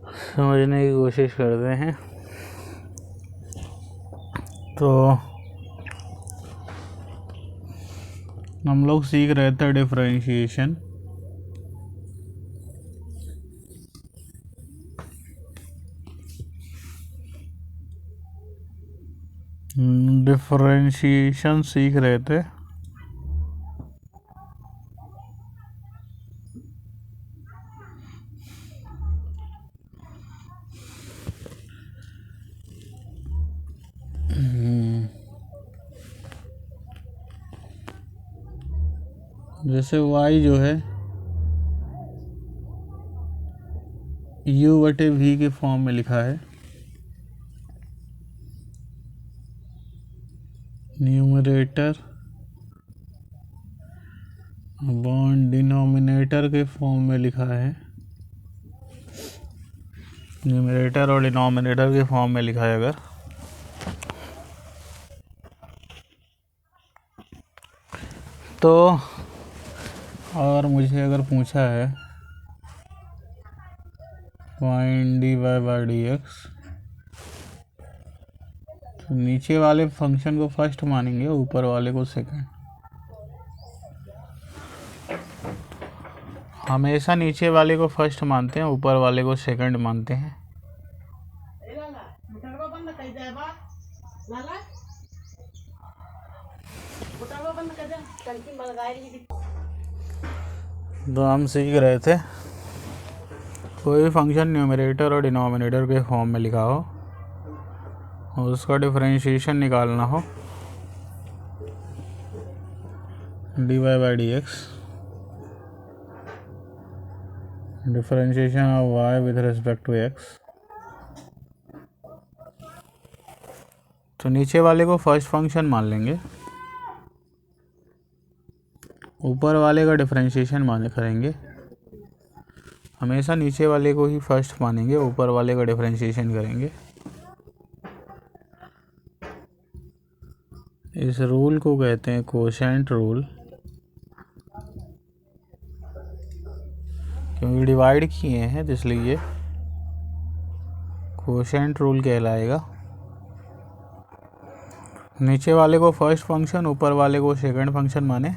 समझने की कोशिश करते हैं। तो हम लोग सीख रहे थे डिफरेंशिएशन। डिफरेंशिएशन सीख रहे थे। जैसे y जो है u/v के फॉर्म में लिखा है, न्यूमरेटर अपॉन डिनोमिनेटर के फॉर्म में लिखा है, न्यूमरेटर और डिनोमिनेटर के फॉर्म में लिखा है। अगर तो और मुझे अगर पूछा है फाइंड dy/dx, तो नीचे वाले फंक्शन को फर्स्ट मानेंगे, ऊपर वाले को सेकंड। हमेशा नीचे वाले को फर्स्ट मानते हैं, ऊपर वाले को सेकंड मानते हैं। तो हम सीख रहे थे कोई भी फंक्शन न्यूमरेटर और डिनोमिनेटर के फॉर्म में लिखा हो और उसका डिफरेंशिएशन निकालना हो, dy/dx, differentiation of y with respect to x। तो नीचे वाले को फर्स्ट फंक्शन मान लेंगे, ऊपर वाले का डिफरेंशिएशन माने करेंगे। हमेशा नीचे वाले को ही फर्स्ट मानेंगे, ऊपर वाले का डिफरेंशिएशन करेंगे। इस रूल को कहते हैं कोशेंट रूल, क्योंकि डिवाइड किए हैं तो इसलिए कोशेंट रूल कहलाएगा। नीचे वाले को फर्स्ट फंक्शन, ऊपर वाले को सेकंड फंक्शन माने,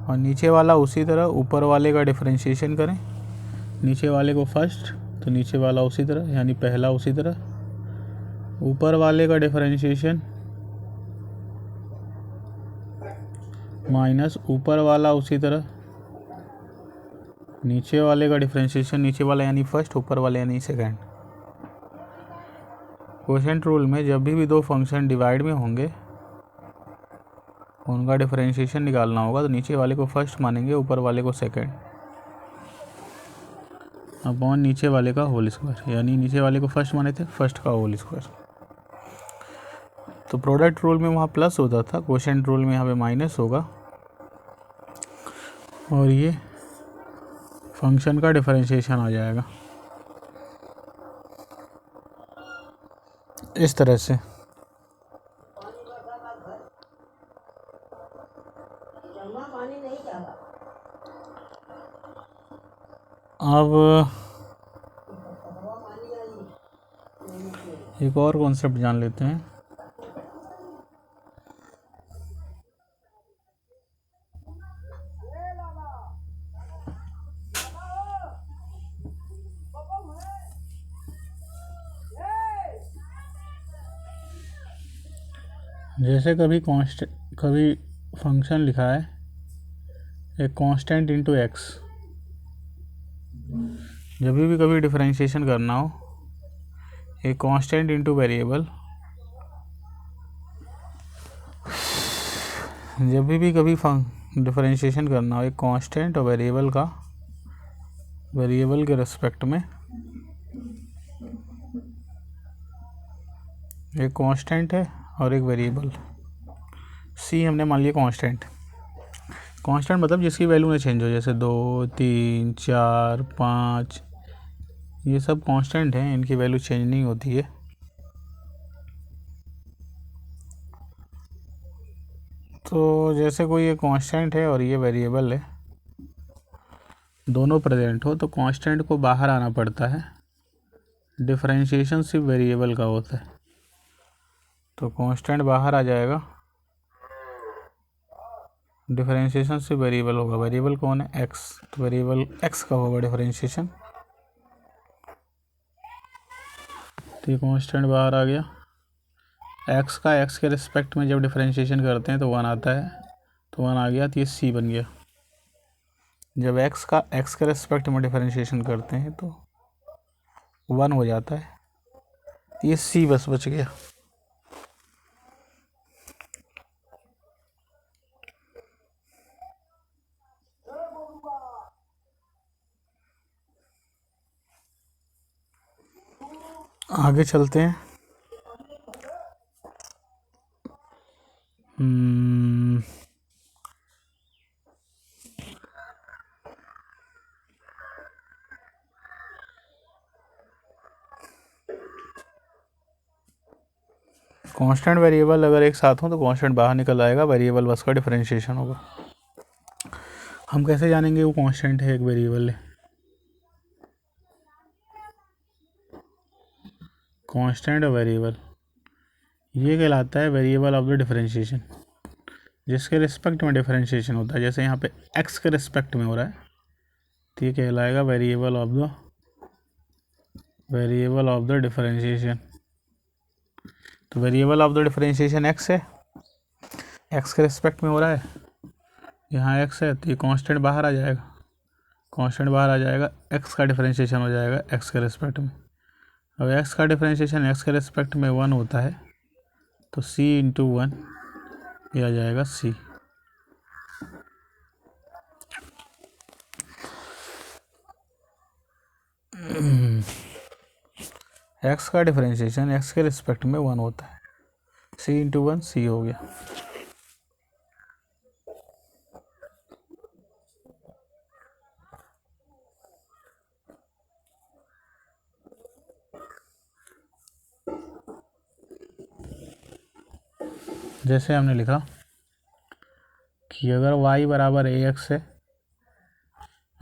और नीचे वाला उसी तरह ऊपर वाले का डिफरेंशिएशन करें। नीचे वाले को फर्स्ट तो नीचे वाला उसी तरह, यानी पहला उसी तरह। ऊपर वाले का डिफरेंशिएशन माइनस ऊपर वाला उसी तरह। नीचे वाले का डिफरेंशिएशन, नीचे वाला यानी फर्स्ट, ऊपर वाले यानी सेकंड। कोशेंट रूल में जब भी दो फंक्शन डिवाइड में होंगे, उनका डिफरेंशिएशन निकालना होगा, तो नीचे वाले को फर्स्ट मानेंगे, ऊपर वाले को सेकंड, अपॉन नीचे वाले का होल स्क्वायर, यानी नीचे वाले को फर्स्ट माने थे, फर्स्ट का होल स्क्वायर। तो प्रोडक्ट रूल में वहाँ प्लस होता था, कोशेंट रूल में यहाँ पे माइनस होगा, और ये फंक्शन का डिफरेंशिएशन आ जाएगा इस तरह से। अब एक और कॉन्सेप्ट जान लेते हैं। जैसे कभी फंक्शन लिखा है ए कांस्टेंट इनटू एक्स, जब भी कभी डिफरेंशिएशन करना हो, ए कांस्टेंट इनटू वेरिएबल, जब भी कभी डिफरेंशिएशन करना हो एक कांस्टेंट और वेरिएबल का, वेरिएबल के रिस्पेक्ट में, एक कांस्टेंट है और एक वेरिएबल। सी हमने मान लिया कांस्टेंट। कांस्टेंट मतलब जिसकी वैल्यू ना चेंज हो, जैसे 2, 3, 4, 5, ये सब कांस्टेंट हैं, इनकी वैल्यू चेंज नहीं होती है। तो जैसे कोई ये कांस्टेंट है और ये वेरिएबल है, दोनों प्रेजेंट हो तो कांस्टेंट को बाहर आना पड़ता है, डिफरेंशिएशन सिर्फ वेरिएबल का होता है। तो कांस्टेंट बाहर आ जाएगा, डिफरेंशिएशन सिर्फ वेरिएबल होगा। वेरिएबल कौन है? एक्स, तो वेरिएबल एक्स का होगा डिफरेंशिएशन। तो ये कांस्टेंट बाहर आ गया। एक्स का एक्स के रिस्पेक्ट में जब डिफरेंशिएशन करते हैं तो 1 आता है, तो 1 आ गया, तो ये सी बन गया। जब एक्स का एक्स के रिस्पेक्ट में डिफरेंशिएशन करते हैं तो 1 हो जाता है, ये सी बस बच गया। आगे चलते हैं। कांस्टेंट वेरिएबल अगर एक साथ हो तो कांस्टेंट बाहर निकल आएगा, वेरिएबल बस का डिफरेंशिएशन होगा। हम कैसे जानेंगे वो कांस्टेंट है एक वेरिएबल है? कांस्टेंट वेरिएबल ये कहलाता है वेरिएबल ऑफ द डिफरेंशिएशन, जिसके रिस्पेक्ट में डिफरेंशिएशन होता है। जैसे यहाँ पे एक्स के रिस्पेक्ट में हो रहा है तो ये कहलाएगा वेरिएबल ऑफ द डिफरेंशिएशन। तो variable of the differentiation x है, एक्स के रिस्पेक्ट में हो रहा है, यहाँ एक्स है, तो ये कांस्टेंट बाहर आ जाएगा। कांस्टेंट बाहर आ जाएगा, एक्स का डिफरेंशिएशन हो जाएगा एक्स के रिस्पेक्ट में। अब एक्स का डिफरेंशिएशन एक्स के रिस्पेक्ट में 1 होता है, तो c इंटू 1 ये आ जाएगा c। एक्स का डिफरेंशिएशन एक्स के रिस्पेक्ट में 1 होता है, c इंटू 1 c हो गया। जैसे हमने लिखा कि अगर y बराबर ax है,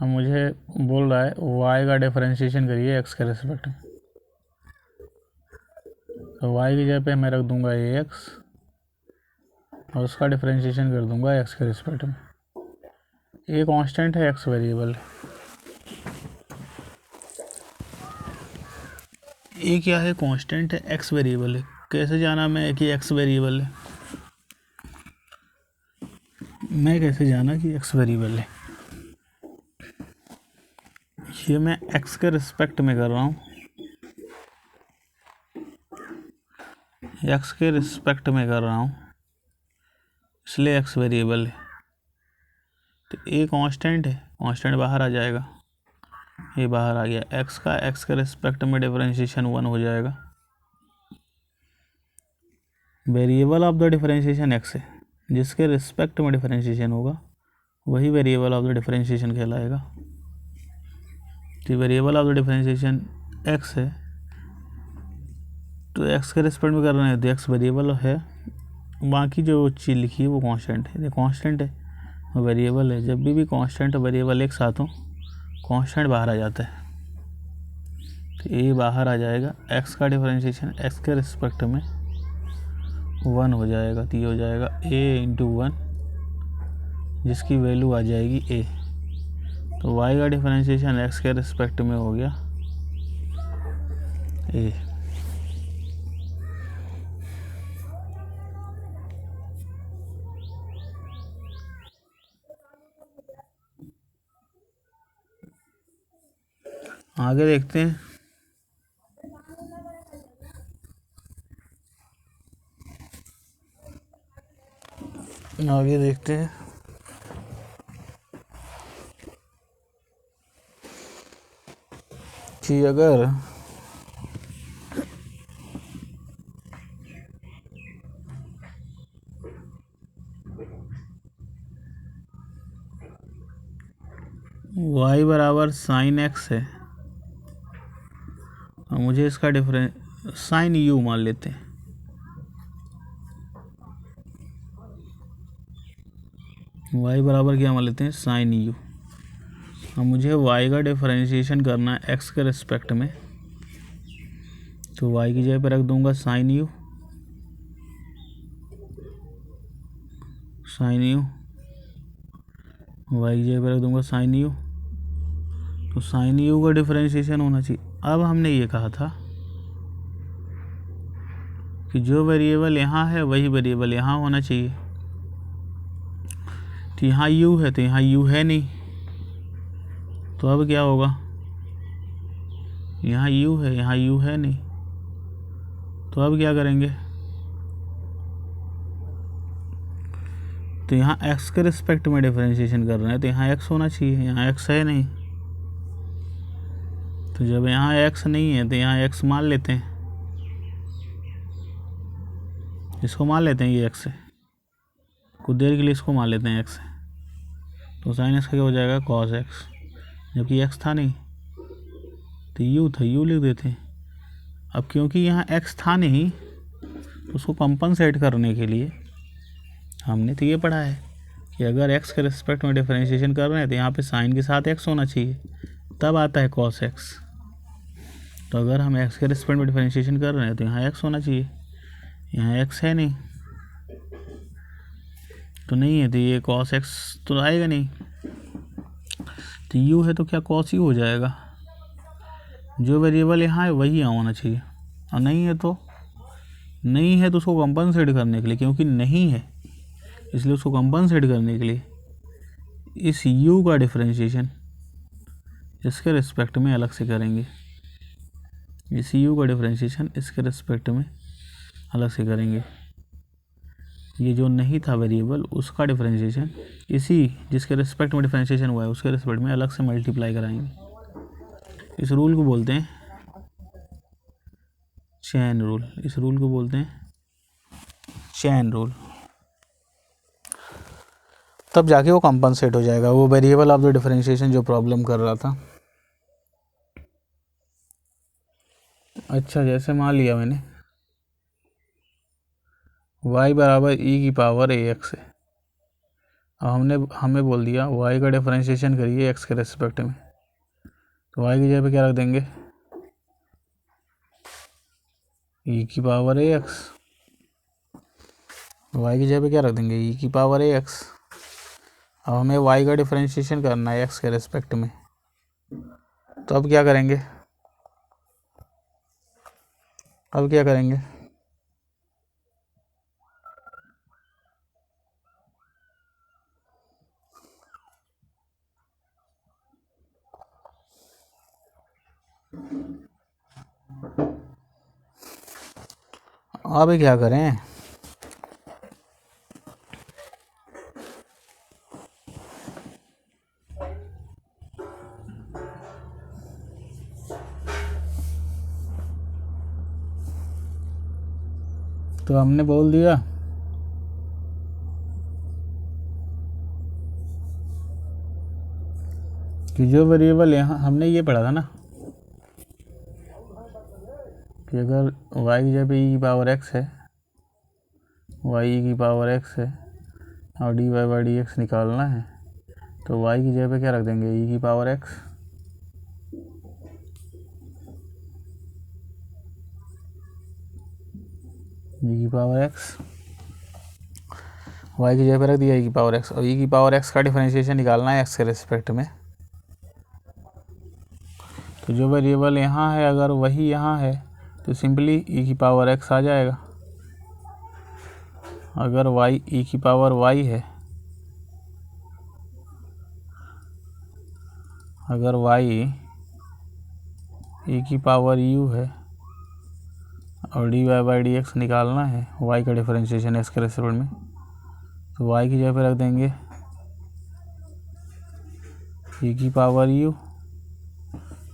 अब मुझे बोल रहा है y का डिफरेंशिएशन करिए x के रिस्पेक्ट में, तो y की जगह पे मैं रख दूंगा ax और उसका डिफरेंशिएशन कर दूंगा x के रिस्पेक्ट में। ये कांस्टेंट है, x वेरिएबल है। ये क्या है? कांस्टेंट है, x वेरिएबल है। कैसे जाना मैं कि x वेरिएबल है? मैं कैसे जाना कि x वेरिएबल है? ये मैं x के रिस्पेक्ट में कर रहा हूँ, x के रिस्पेक्ट में कर रहा हूँ, इसलिए x वेरिएबल है। तो ये कांस्टेंट है, कांस्टेंट बाहर आ जाएगा, ये बाहर आ गया। x का x के रिस्पेक्ट में डिफरेंशिएशन 1 हो जाएगा। Variable of the differentiation x है, जिसके रिस्पेक्ट में डिफरेंशिएशन होगा वही वेरिएबल ऑफ द डिफरेंशिएशन कहलाएगा। तो variable of the differentiation x है, तो x के रिस्पेक्ट में कर रहे हैं तो x वेरिएबल है, बाकी जो चीज़ लिखी है वो कांस्टेंट है। ये कांस्टेंट है, वेरिएबल है। जब भी कांस्टेंट और वेरिएबल एक साथ हो कांस्टेंट बाहर आ जाता है, तो ये बाहर आ जाएगा। x का डिफरेंशिएशन x के रिस्पेक्ट में 1 हो जाएगा, तो ये हो जाएगा a इंटू 1, जिसकी वैल्यू आ जाएगी a। तो y का डिफरेंशिएशन x के रिस्पेक्ट में हो गया a। आगे देखते हैं। आगे देखते हैं कि अगर y बराबर साइन x है और मुझे इसका डिफरेंस साइन u मान लेते हैं। y बराबर क्या मान लेते हैं? Sine u। अब मुझे y का डिफरेंशिएशन करना है x के रिस्पेक्ट में, तो y की जगह पर रख दूंगा साइन यू, y की जगह पर रख दूंगा साइन यू, तो साइन यू का डिफरेंशिएशन होना चाहिए। अब हमने ये कहा था कि जो वेरिएबल यहाँ है वही वेरिएबल यहाँ होना चाहिए, तो यहाँ u है तो यहाँ u है नहीं, तो अब क्या होगा, यहाँ u है यहाँ u है नहीं, तो अब क्या करेंगे, तो यहाँ x के रिस्पेक्ट में डिफरेंशिएशन कर रहे हैं तो यहाँ x होना चाहिए, यहाँ x है नहीं, तो जब यहाँ x नहीं है तो यहाँ x मान लेते हैं, इसको मान लेते हैं, ये x है, कुछ देर के लिए इसको मान लेते हैं x है, तो साइन x का क्या हो जाएगा cos x, जबकि x था नहीं तो u था, u लिख देते हैं। अब क्योंकि यहाँ x था नहीं तो उसको कंपनसेट करने के लिए हमने तो ये पढ़ा है कि अगर x के रिस्पेक्ट में डिफरेंशिएशन कर रहे हैं तो यहाँ पे साइन के साथ x होना चाहिए, तब आता है cos x। तो अगर हम x के रिस्पेक्ट में डिफरेंशिएशन कर रहे हैं तो यहाँ x होना चाहिए, यहाँ x है नहीं, तो नहीं है तो ये cos x तो आएगा नहीं, तो u है तो क्या cos u हो जाएगा, जो वेरिएबल यहाँ है वही यहाँ होना चाहिए, और नहीं है तो उसको कंपनसेट करने के लिए, क्योंकि नहीं है इसलिए उसको कंपनसेट करने के लिए इस u का डिफरेंशिएशन इसके रिस्पेक्ट में अलग से करेंगे, इस u का डिफरेंशिएशन इसके रिस्पेक्ट में अलग से करेंगे। ये जो नहीं था वेरिएबल उसका डिफरेंशिएशन इसी जिसके रिस्पेक्ट में डिफरेंशिएशन हुआ है उसके रिस्पेक्ट में अलग से मल्टीप्लाई कराएंगे। इस रूल को बोलते हैं चेन रूल, इस रूल को बोलते हैं चेन रूल, तब जाके वो कंपनसेट हो जाएगा, वो वेरिएबल ऑफ द डिफरेंशिएशन जो प्रॉब्लम कर रहा था। अच्छा, जैसे मान लिया मैंने y बराबर e की पावर ax है, अब हमें बोल दिया y का डिफरेंशिएशन करिए x के रेस्पेक्ट में, तो y की जगह पे क्या रख देंगे e की पावर ax, y की जगह पे क्या रख देंगे e की पावर ax। अब हमें y का डिफरेंशिएशन करना है x के रेस्पेक्ट में, तो अब क्या करेंगे, अब क्या करें, तो हमने बोल दिया कि जो वेरिएबल यहाँ हमने ये पढ़ा था ना कि अगर y की जगह पे e की पावर x है, y e की पावर x है और dy बाई dx निकालना है, तो y की जगह पे क्या रख देंगे e की पावर x, e की पावर x, y की जगह पे रख दिया e की पावर x, और e की पावर x का डिफरेंशिएशन निकालना है x के रिस्पेक्ट में, तो जो वेरिएबल यहाँ है अगर वही यहाँ है तो सिंपली e की पावर x आ जाएगा। अगर y e की पावर y है, अगर y e की पावर u है और dy बाई dx निकालना है y का डिफरेंशिएशन x के रेस्पेक्ट में, तो y की जगह पे रख देंगे e की पावर u,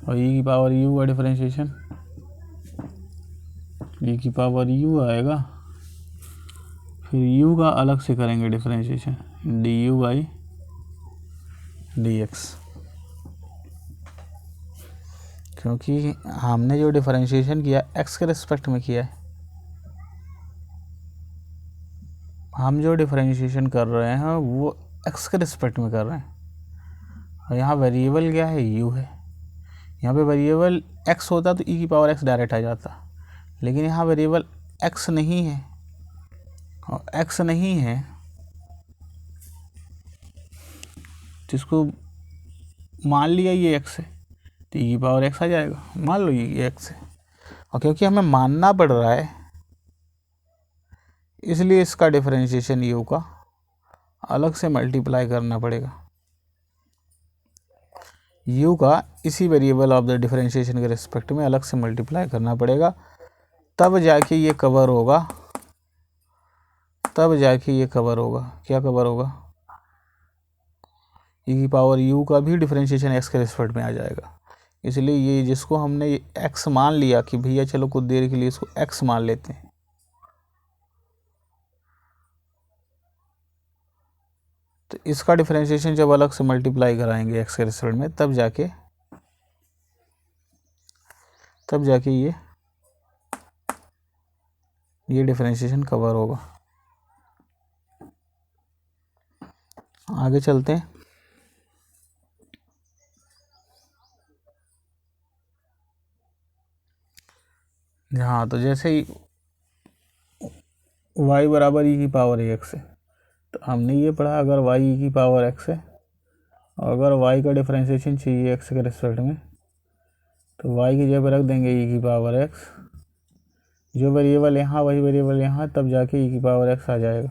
और e की पावर u का डिफरेंशिएशन e की पावर u आएगा, फिर u का अलग से करेंगे डिफरेंशिएशन du बाई dx, क्योंकि हमने जो डिफरेंशिएशन किया x के रिस्पेक्ट में किया है, हम जो डिफरेंशिएशन कर रहे हैं वो x के रिस्पेक्ट में कर रहे हैं, और यहाँ वेरिएबल क्या है, u है। यहाँ पे वेरिएबल x होता तो e की पावर x डायरेक्ट आ जाता, लेकिन यहाँ वेरिएबल x नहीं है, और x नहीं है जिसको मान लिया ये x है तो e की पावर x आ जाएगा। मान लो ये x है, और क्योंकि हमें मानना पड़ रहा है इसलिए इसका डिफरेंशिएशन u का अलग से मल्टीप्लाई करना पड़ेगा। u का इसी वेरिएबल ऑफ द डिफरेंशिएशन के रिस्पेक्ट में अलग से मल्टीप्लाई करना पड़ेगा, तब जाके ये कवर होगा, तब जाके ये कवर होगा। क्या कवर होगा, e की पावर u का भी डिफरेंशिएशन x के रिस्पेक्ट में आ जाएगा। इसलिए ये जिसको हमने ये x मान लिया कि भैया चलो कुछ देर के लिए इसको x मान लेते हैं, तो इसका डिफरेंशिएशन जब अलग से मल्टीप्लाई कराएंगे x के रिस्पेक्ट में, तब जाके ये डिफरेंशिएशन कवर होगा। आगे चलते हैं। हाँ, तो जैसे ही y बराबर e की पावर x है, तो हमने ये पढ़ा अगर y e की पावर x है और अगर y का डिफरेंशिएशन चाहिए x के रिस्पेक्ट में, तो y की जगह पर रख देंगे e की पावर x, जो वेरिएबल यहाँ वही वेरिएबल यहाँ, तब जाके e की पावर x आ जाएगा।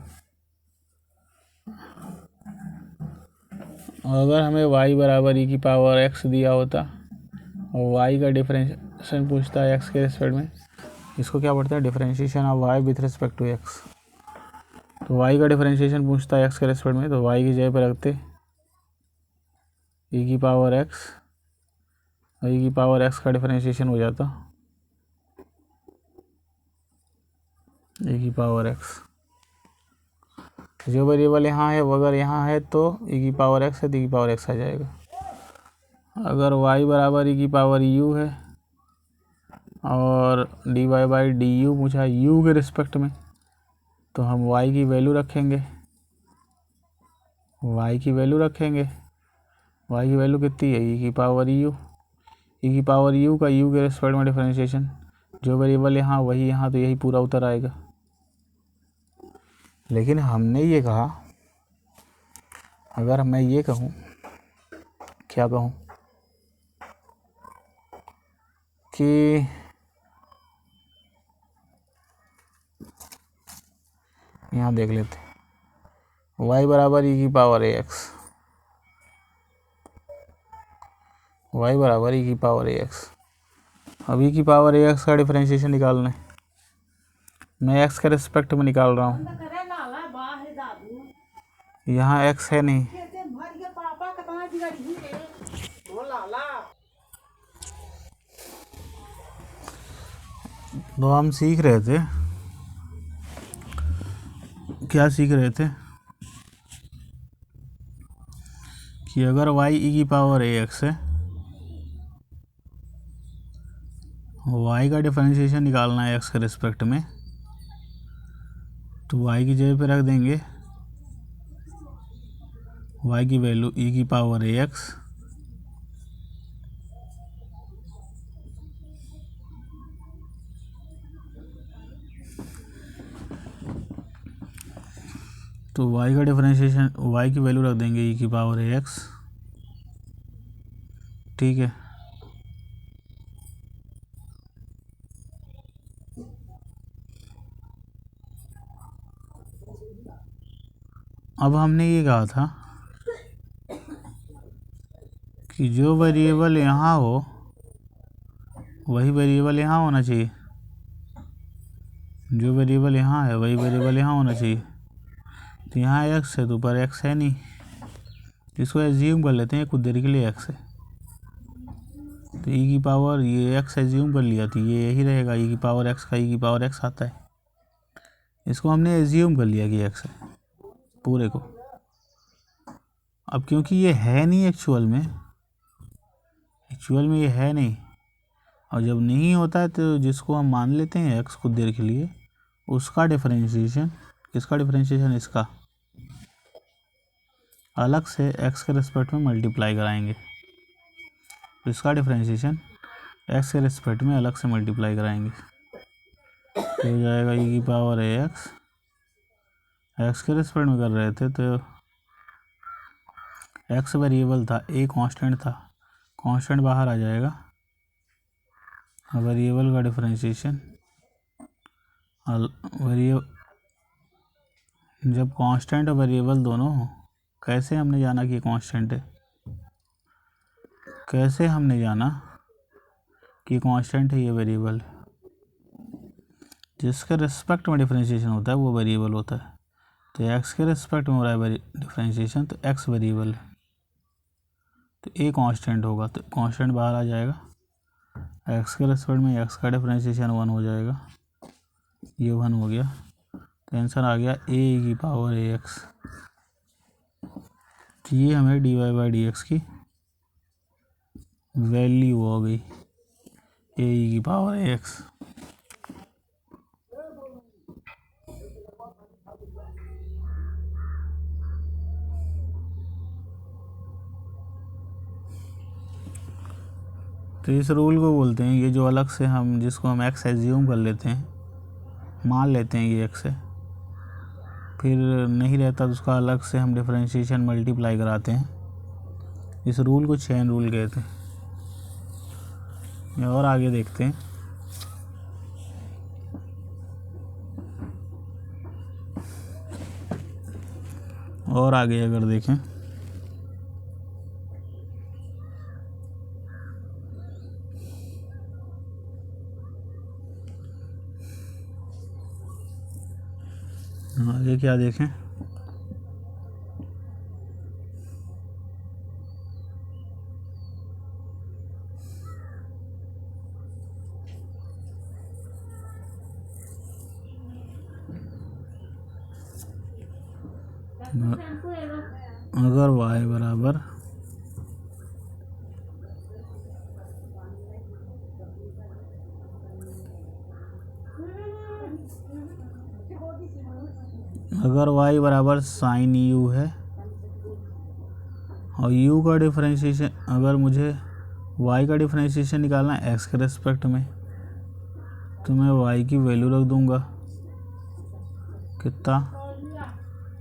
और अगर हमें y बराबर e की पावर x दिया होता और y का डिफरेंशिएशन पूछता है x के रिस्पेक्ट में, इसको क्या पढ़ता है, differentiation of y with respect to x। तो y का डिफरेंशिएशन पूछता है x के रिस्पेक्ट में, तो y की जगह पर रखते e की पावर x, और e की पावर x का डिफरेंशिएशन हो जाता e की पावर x। जो वेरिएबल यहाँ है वो अगर यहाँ है तो e की पावर x है तो e की पावर x आ जाएगा। अगर y बराबर e की पावर u है और dy बाई डी यू पूछा u के रिस्पेक्ट में, तो हम y की वैल्यू रखेंगे, y की वैल्यू कितनी है, e की पावर u, e की पावर u का u के रिस्पेक्ट में डिफरेंशिएशन, जो वेरिएबल यहाँ वही यहाँ, तो यही पूरा उतर आएगा। लेकिन हमने ये कहा, अगर मैं ये कहूँ, क्या कहूँ कि यहाँ देख लेते हैं y बराबर e की पावर ax, y बराबर e की पावर ax। अब e की पावर ax का डिफरेंशिएशन निकालना है, मैं x के रिस्पेक्ट में निकाल रहा हूँ, यहाँ x है नहीं, तो हम सीख रहे थे, क्या सीख रहे थे कि अगर y e की पावर ax है, y का डिफरेंशिएशन निकालना है x के रिस्पेक्ट में, तो y की जगह पे रख देंगे y की वैल्यू e की पावर ax, तो y का डिफरेंशिएशन, y की वैल्यू रख देंगे e की पावर ax, ठीक है। अब हमने ये कहा था कि जो वेरिएबल यहाँ हो वही वेरिएबल यहाँ होना चाहिए, जो वेरिएबल यहाँ है वही वेरिएबल यहाँ होना चाहिए। तो यहाँ x है तो ऊपर x है नहीं, इसको एज्यूम कर लेते हैं कुछ देर के लिए x है, तो e की पावर ये x एज्यूम कर लिया, तो ये यही रहेगा, e की पावर x का e की पावर x आता है, इसको हमने एज्यूम कर लिया कि x है पूरे को। अब क्योंकि ये है नहीं एक्चुअल में ये है नहीं, और जब नहीं होता है तो जिसको हम मान लेते हैं x कुछ देर के लिए, उसका डिफरेंशिएशन, किसका डिफरेंशिएशन, इसका, अलग से एक्स के रिस्पेक्ट में मल्टीप्लाई कराएंगे, तो इसका डिफरेंशिएशन एक्स के रिस्पेक्ट में अलग से मल्टीप्लाई कराएंगे, तो हो जाएगा e की पावर ax। एक्स के रिस्पेक्ट में कर रहे थे तो एक्स वेरिएबल था, ए कांस्टेंट था, कांस्टेंट बाहर आ जाएगा, वेरिएबल का डिफरेंशिएशन जब कांस्टेंट और वेरिएबल दोनों हो, कैसे हमने जाना कि कांस्टेंट है, कैसे हमने जाना कि कांस्टेंट है ये वेरिएबल है, जिसके रिस्पेक्ट में डिफरेंशिएशन होता है वो वेरिएबल होता है, तो एक्स के रिस्पेक्ट में हो रहा है डिफरेंशिएशन, तो एक्स वेरिएबल है, तो ए कांस्टेंट होगा, तो कांस्टेंट बाहर आ जाएगा, एक्स के रिस्पेक्ट में एक्स का डिफरेंशिएशन 1 हो जाएगा, ये 1 हो गया, तो आंसर आ गया ए की पावर ए एक्स। तो ये हमें d y by d x की वैल्यू हो गई, ए की पावर ए एक्स। तो इस रूल को बोलते हैं, ये जो अलग से हम जिसको हम एक्स एज्यूम कर लेते हैं, मान लेते हैं ये एक्स है, फिर नहीं रहता तो उसका अलग से हम डिफरेंशिएशन मल्टीप्लाई कराते हैं, इस रूल को चेन रूल कहते हैं। और आगे देखते हैं, और आगे अगर देखें आगे क्या देखें, अगर y बराबर साइन यू है और u का डिफरेंशिएशन, अगर मुझे y का डिफरेंशिएशन निकालना है x के रेस्पेक्ट में, तो मैं y की वैल्यू रख दूंगा कितना,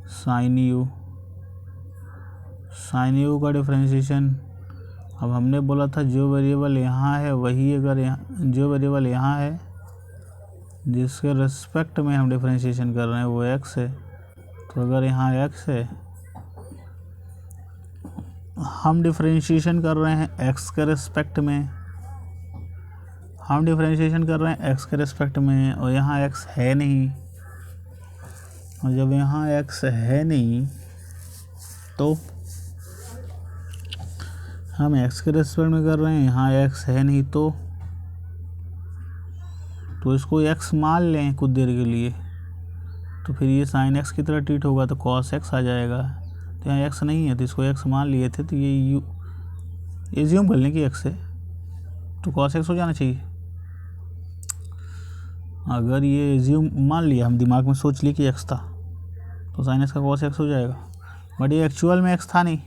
साइन यू का डिफरेंशिएशन। अब हमने बोला था जो वेरिएबल यहाँ है वही, अगर जो वेरिएबल यहाँ है जिसके रेस्पेक्ट में हम डिफरेंशिएशन कर रहे हैं वो x है, तो अगर यहाँ x है, हम डिफरेंशिएशन कर रहे हैं x के रेस्पेक्ट में, हम डिफरेंशिएशन कर रहे हैं x के रेस्पेक्ट में, और यहाँ x है नहीं, और जब यहाँ x है नहीं तो हम x के रेस्पेक्ट में कर रहे हैं, यहाँ x है नहीं तो इसको x मान लें कुछ देर के लिए, तो फिर ये साइन x की तरह ट्रीट होगा, तो cos x आ जाएगा, तो यहाँ x नहीं है तो इसको x मान लिए थे, तो ये एज्यूम कर लें कि x है, तो cos x हो जाना चाहिए। अगर ये एज्यूम मान लिया, हम दिमाग में सोच लिए कि x था, तो साइन x का cos x हो जाएगा, बट ये एक्चुअल में x था नहीं,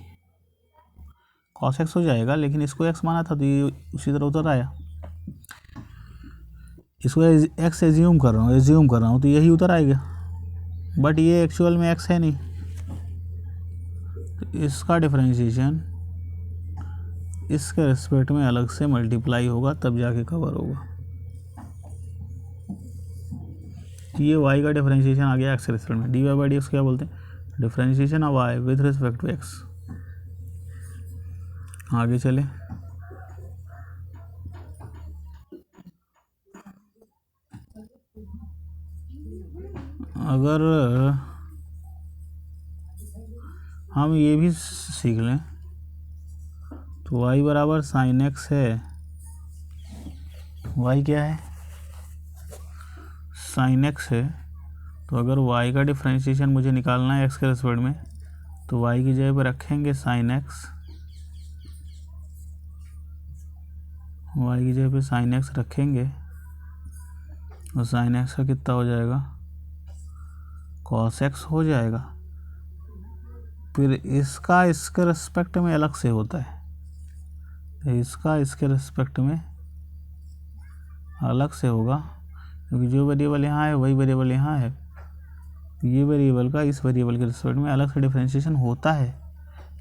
cos x हो जाएगा, लेकिन इसको x माना था तो ये उसी तरह उतर आया, इसको x एज्यूम कर रहा हूँ तो यही उतर आएगा, बट ये एक्चुअल में x है नहीं, तो इसका डिफरेंशिएशन इसके रेस्पेक्ट में अलग से मल्टीप्लाई होगा, तब जाके कवर होगा। ये y का डिफरेंशिएशन आ गया x के रेस्पेक्ट में, d y by d x क्या बोलते हैं, differentiation of y with respect to x। आगे चले, अगर हम ये भी सीख लें तो y बराबर साइन x है, y क्या है, साइन x है, तो अगर y का डिफरेंशिएशन मुझे निकालना है x के रेस्पेक्ट में, तो y की जगह पर रखेंगे साइन x, y की जगह पे साइन x रखेंगे, और साइन x का कितना हो जाएगा, cos x हो जाएगा, फिर इसका इसके रिस्पेक्ट में अलग से होता है, तो इसका इसके रिस्पेक्ट में अलग से होगा, क्योंकि जो वेरिएबल यहाँ है वही वेरिएबल यहाँ है। ये वेरिएबल का इस वेरिएबल के रिस्पेक्ट में अलग से डिफरेंशिएशन होता है,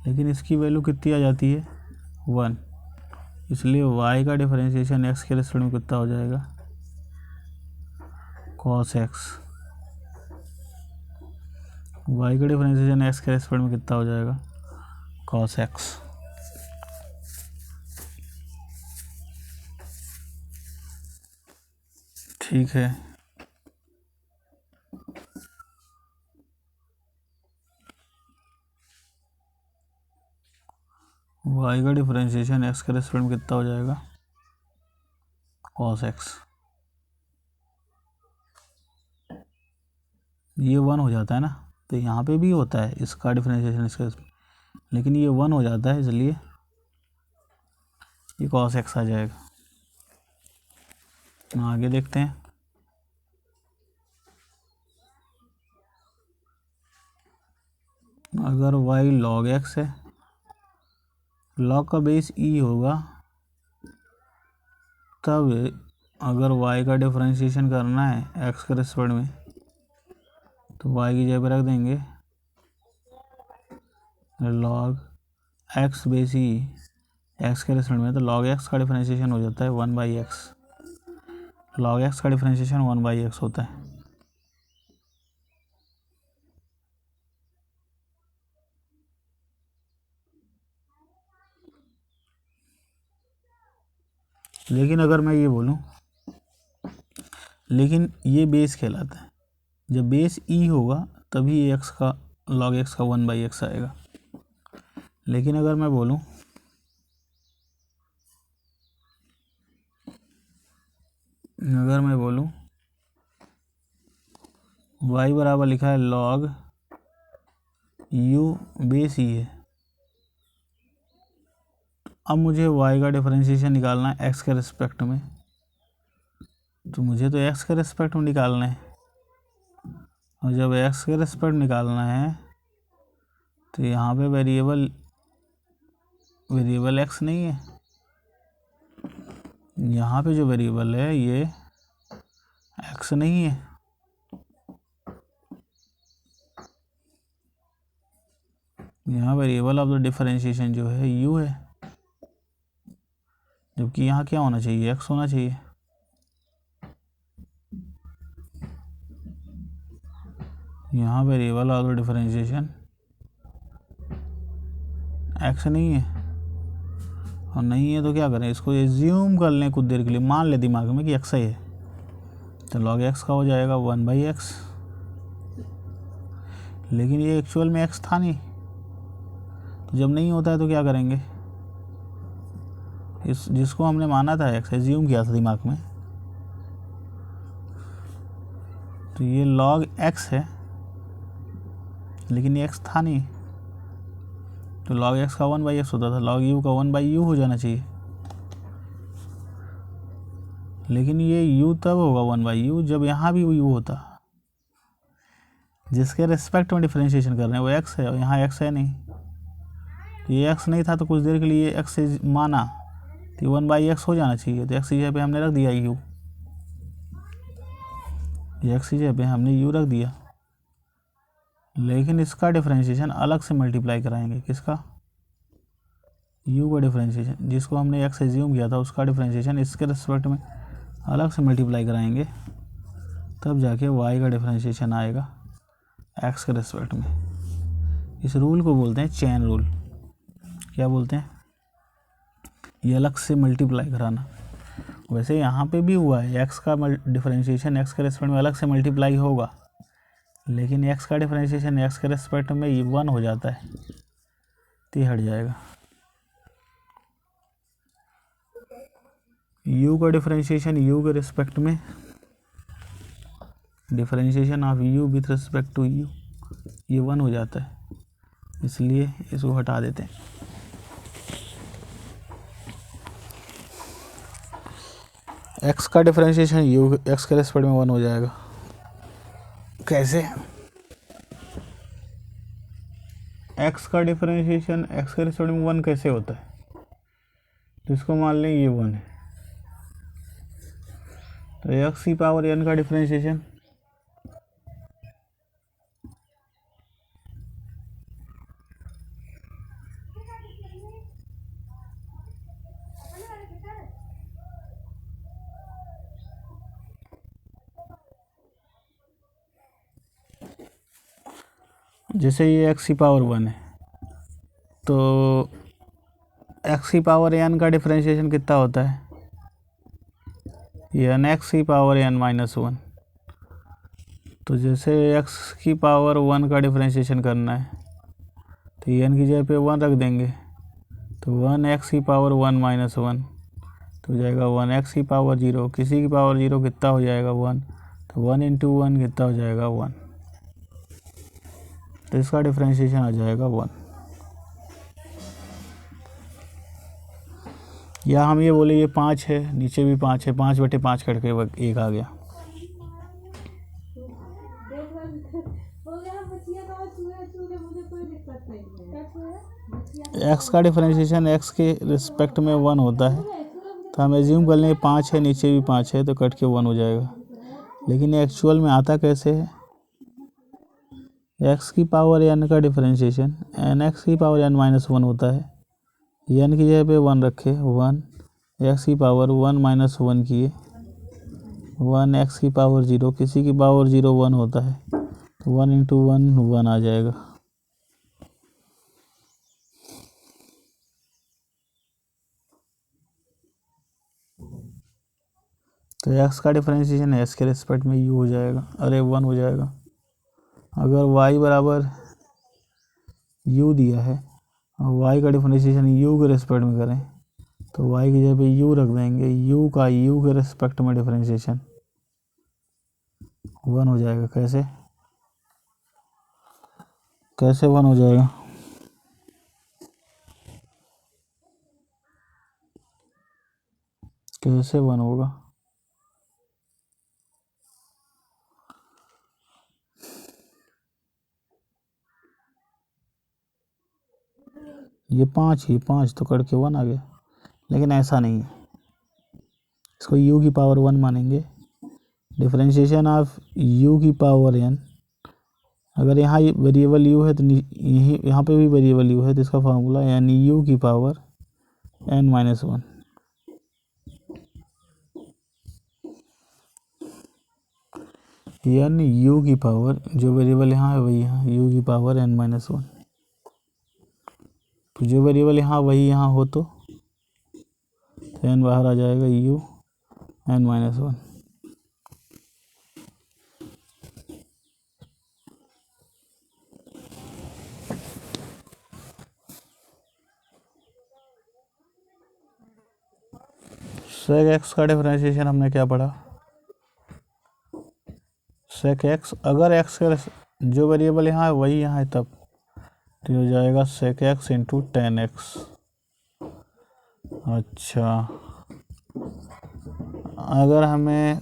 लेकिन इसकी वैल्यू कितनी आ जाती है 1। इसलिए y का डिफरेंशिएशन x के रिस्पेक्ट में कितना हो जाएगा cos x। y का डिफरेंशिएशन x के रिस्पेक्ट में कितना हो जाएगा cos x। ठीक है, y का डिफरेंशिएशन x के रिस्पेक्ट में कितना हो जाएगा cos x। ये 1 हो जाता है ना, तो यहाँ पे भी होता है इसका डिफरेंशिएशन इसके रिस्पेक्ट, लेकिन ये 1 हो जाता है, इसलिए ये cos x आ जाएगा। आगे देखते हैं। अगर y log x है, log का बेस e होगा, तब अगर y का डिफरेंशिएशन करना है x के रिस्पेक्ट में, तो y की जगह पर रख देंगे log x base e x के रिस्पेक्ट में, तो log x का डिफरेंशिएशन हो जाता है 1/x। log x का डिफरेंशिएशन 1/x होता है। लेकिन अगर मैं ये बोलूँ, लेकिन ये बेस कहलाता है, जब बेस e होगा तभी x का log x का 1/x आएगा। लेकिन अगर मैं बोलूँ y बराबर लिखा है log u बेस e है, अब मुझे y का डिफरेंशिएशन निकालना है x के रिस्पेक्ट में, तो मुझे तो x के रिस्पेक्ट में निकालना है, और जब x के रिस्पेक्ट निकालना है तो यहाँ पे वेरिएबल x नहीं है, यहाँ पे जो वेरिएबल है ये x नहीं है, यहाँ वेरिएबल ऑफ द डिफरेंशिएशन जो है u है, जबकि यहाँ क्या होना चाहिए x होना चाहिए। यहाँ variable of the differentiation x नहीं है, और नहीं है तो क्या करें, इसको एज्यूम कर लें कुछ देर के लिए, मान ले दिमाग में कि x ही है, तो log x का हो जाएगा 1/x। लेकिन ये एक्चुअल में x था नहीं, तो जब नहीं होता है तो क्या करेंगे, इस जिसको हमने माना था x एज्यूम किया था दिमाग में, तो ये log x है, लेकिन ये x था नहीं, तो log x का 1/x होता था, log u का 1/u हो जाना चाहिए। लेकिन ये u तब होगा 1/u जब यहाँ भी u होता, जिसके रिस्पेक्ट में डिफरेंशिएशन कर रहे हैं वो x है, और यहाँ x है नहीं, तो ये x नहीं था, तो कुछ देर के लिए x से माना तो 1/x हो जाना चाहिए, तो x की जगह पे हमने रख दिया u, ये x की जगह पे हमने u रख दिया। लेकिन इसका डिफरेंशिएशन अलग से मल्टीप्लाई कराएंगे, किसका, u का डिफरेंशिएशन, जिसको हमने x एज्यूम किया था उसका डिफरेंशिएशन इसके रिस्पेक्ट में अलग से मल्टीप्लाई कराएंगे, तब जाके y का डिफरेंशिएशन आएगा x के रिस्पेक्ट में। इस रूल को बोलते हैं चेन रूल। क्या बोलते हैं, ये अलग से मल्टीप्लाई कराना। वैसे यहाँ पे भी हुआ है, x का डिफरेंशिएशन x के रिस्पेक्ट में अलग से मल्टीप्लाई होगा, लेकिन x का डिफरेंशिएशन x के रिस्पेक्ट में 1 हो जाता है, तो हट जाएगा। u का डिफरेंशिएशन u के रिस्पेक्ट में, differentiation of u with respect to u, ये 1 हो जाता है, इसलिए इसको हटा देते हैं। x का डिफरेंशिएशन u x के रिस्पेक्ट में 1 हो जाएगा। कैसे, एक्स का डिफरेंशिएशन एक्स के रिस्पेक्ट में 1 कैसे होता है, तो इसको मान लें ये 1 है, तो एक्स की पावर n का डिफरेंशिएशन जैसे ये एक्स की पावर 1 है, तो एक्स की पावर n का डिफरेंशिएशन कितना होता है, एन एक्स की पावर n माइनस 1। तो जैसे x की पावर 1 का डिफरेंशिएशन करना है, तो n की जगह पे 1 रख देंगे, तो 1x की पावर 1 माइनस 1 तो हो जाएगा 1x की पावर 0, किसी की पावर 0 कितना हो जाएगा 1, तो 1 इंटू 1 कितना हो जाएगा 1, तो इसका डिफरेंशिएशन आ जाएगा 1। या हम ये बोले ये 5 है, नीचे भी 5 है, 5/5 करके 1 आ गया। एक्स का डिफरेंशिएशन एक्स के रिस्पेक्ट में 1 होता है, तो हम एज्यूम कर लें 5 है, नीचे भी 5 है, तो कट के 1 हो जाएगा। लेकिन एक्चुअल में आता कैसे है, एक्स की पावर n का डिफरेंशिएशन एन एक्स की पावर n माइनस 1 होता है, n की जगह पे 1 रखे, 1 एक्स की पावर 1 माइनस 1 किए, 1 एक्स की पावर 0, किसी की पावर 0 1 होता है, तो 1 इंटू 1 1 आ जाएगा। तो एक्स का डिफरेंशिएशन एस के रिस्पेक्ट में यू हो जाएगा, अरे 1 हो जाएगा। अगर y बराबर u दिया है और y का डिफरेंशिएशन u के रिस्पेक्ट में करें, तो y की जगह पे u रख देंगे, u का u के रिस्पेक्ट में डिफरेंशिएशन 1 हो जाएगा। कैसे 1 हो जाएगा, कैसे 1 होगा, ये 5 तो करके 1 आ गया, लेकिन ऐसा नहीं है, इसको u की पावर 1 मानेंगे। डिफरेंशिएशन ऑफ u की पावर n, अगर यहाँ वेरिएबल u है तो यही यहाँ पे भी वेरिएबल u है, तो इसका फार्मूला यानी u की पावर n माइनस 1। यानी u की पावर, जो वेरिएबल यहाँ है वही यहाँ u की पावर n माइनस 1, तो जो वेरिएबल यहाँ वही यहाँ हो तो n बाहर आ जाएगा, u n minus 1। sec x का डिफरेंशिएशन हमने क्या पढ़ा, sec x अगर x का जो वेरिएबल यहाँ है वही यहाँ है तब तो हो जाएगा sec x into ten x. अच्छा, अगर हमें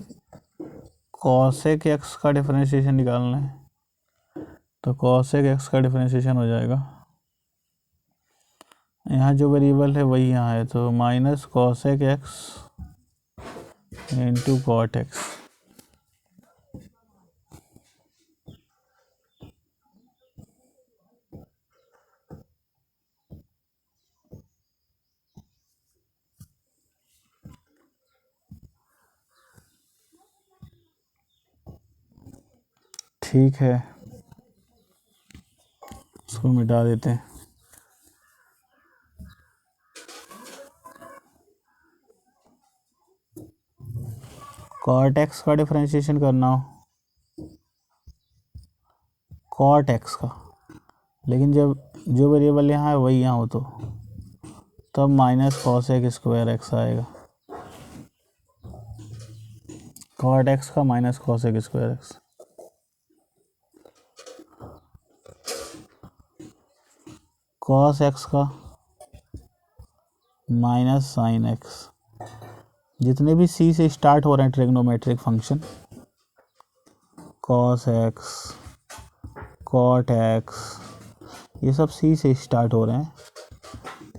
cosec x का डिफरेंशिएशन निकालना है तो cosec x का डिफरेंशिएशन हो जाएगा, यहाँ जो वेरिएबल है वही यहाँ है, तो minus cosec x into cot x। ठीक है, इसको मिटा देते हैं। cot x का डिफरेंशिएशन करना हो cot x का, लेकिन जब जो वेरिएबल यहाँ है वही यहाँ हो तो तब माइनस cosec स्क्वायर x आएगा, cot x का minus cosec square x। cos x का माइनस साइन x। जितने भी c से स्टार्ट हो रहे हैं trigonometric function, cos x, cot x, ये सब सी से स्टार्ट हो रहे हैं,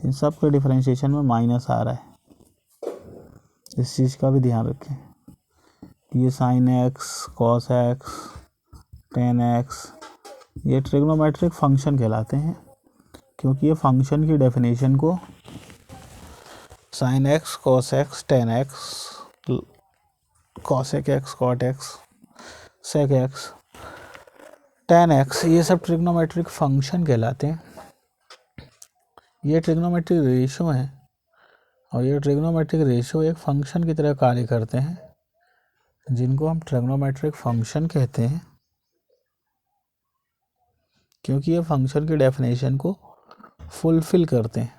इन सब के डिफरेंशिएशन में माइनस आ रहा है, इस चीज़ का भी ध्यान रखें। ये sine x, cos x, tan x, ये ट्रिग्नोमेट्रिक फंक्शन कहलाते हैं, क्योंकि ये फंक्शन की डेफिनेशन को sine x, cos x, tan x, cosec x, cot x, sec x, tan x, ये सब ट्रिग्नोमेट्रिक फंक्शन कहलाते हैं। ये ट्रिग्नोमेट्रिक रेशो हैं, और ये ट्रिग्नोमेट्रिक रेशो एक फंक्शन की तरह कार्य करते हैं, जिनको हम ट्रिग्नोमेट्रिक फंक्शन कहते हैं, क्योंकि ये फंक्शन की डेफिनेशन को फुलफिल करते हैं,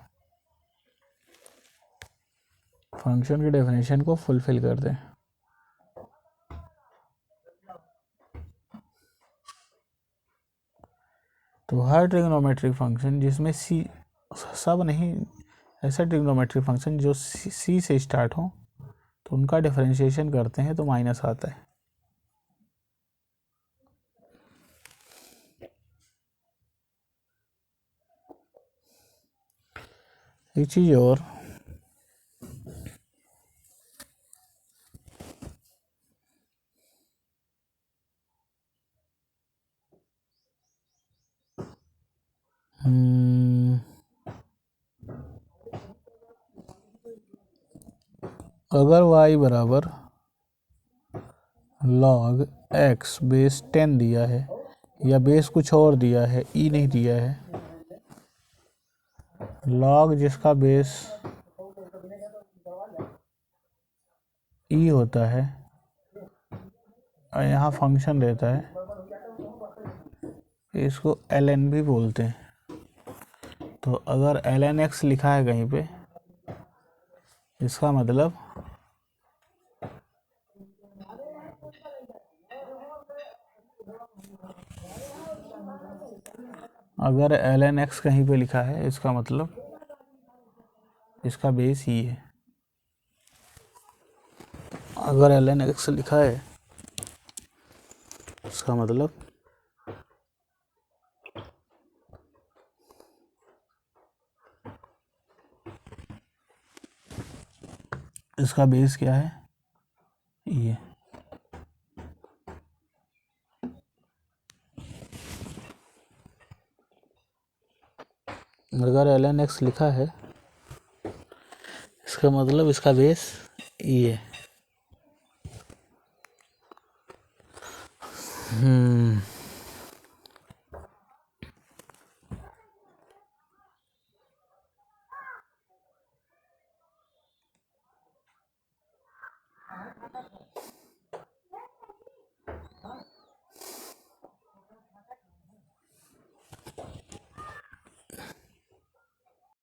फंक्शन की डेफिनेशन को फुलफिल करते हैं। तो हर ट्रिग्नोमेट्रिक फंक्शन जिसमें सी, सब नहीं, ऐसा ट्रिग्नोमेट्रिक फंक्शन जो सी से स्टार्ट हो, तो उनका डिफरेंशिएशन करते हैं तो माइनस आता है। एक चीज़ और, अगर y बराबर log x बेस 10 दिया है, या बेस कुछ और दिया है, e नहीं दिया है, log जिसका बेस e होता है और यहाँ फंक्शन रहता है, इसको ln भी बोलते हैं। तो अगर ln x लिखा है कहीं पे, इसका मतलब अगर ln x कहीं पे लिखा है, इसका मतलब इसका बेस ही है। अगर ln x लिखा है, इसका मतलब इसका बेस क्या है, ये। अगर ln x लिखा है, इसका मतलब इसका बेस ये है।